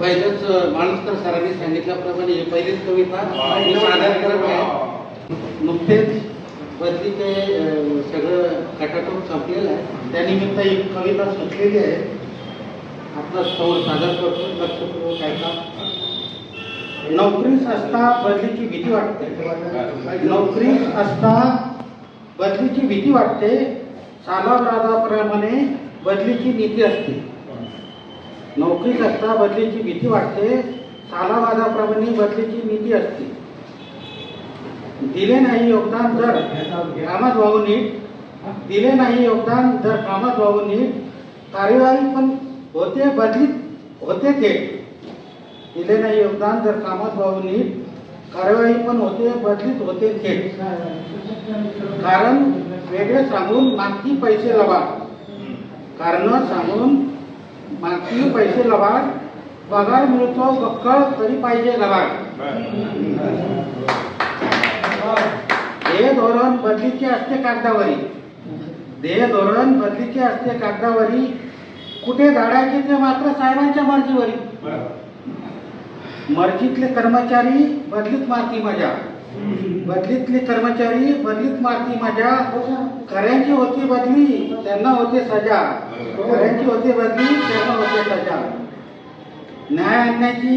पहिलेच माणूसकर सरांनी सांगितल्याप्रमाणे ही पहिलीच कविता मी सादर करत आहे. नुकतेच बदलीचे सगळं खटाटोप संपलेलं आहे, त्यानिमित्त ही कविता सुचलेली आहे. आपला समोर सादर करतो. लक्षपूर्वक ऐका. नोकरीस असता बदलीची भीती वाटते. नोकरीस असता बदलीची भीती वाटते. सालाबादाप्रमाणे बदलीची नीती असते. नोकरीत असता बदलीची भीती वाटते. सालाबादाप्रमाणे बदलीची नीती असते. दिले नाही योगदान जर कामात वाहून नीट. दिले नाही योगदान जर कामात वाहून नीट. कार्यवाही पण होते बदलीत होते थेट. दिले नाही योगदान जर कामात वाहून नीट. कार्यवाही पण होते बदलीत होते थेट. कारण वेगळे सांगून मागती पैसे लबाड. कारण सांगून मागती पैसे लबाड. पगार मिळतो बक्कळ तरी पाहिजे लबाड. ध्येय धोरण बदलीचे असते कागदावरी. ध्येय धोरण बदलीचे असते कागदावरी. कुठे धाडायचे ते मात्र साहेबांच्या मर्जीवरी. मर्जीतले कर्मचारी बदलीत मारती मजा. बदलीतले कर्मचारी बदलीत मारती मजा. खऱ्यांची होती बदली त्यांना होते सजा. खऱ्यांची होते बदली त्यांना होते सजा. न्याय अन्यायाची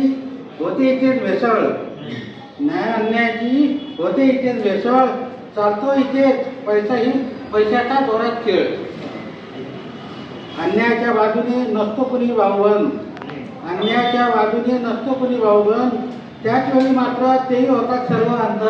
होते इथेच भेसळ. न्याय अन्यायाची होते इथेच भेसळ. चालतो इथेच पैसाही पैशाचा जोरात खेळ. अन्यायाच्या बाजूने नसतो कुणी भाऊबंद. अन्यायाच्या बाजूने नसतो कुणी भाऊबंद. त्याच वेळी मात्र तेही होतात सर्व अंध.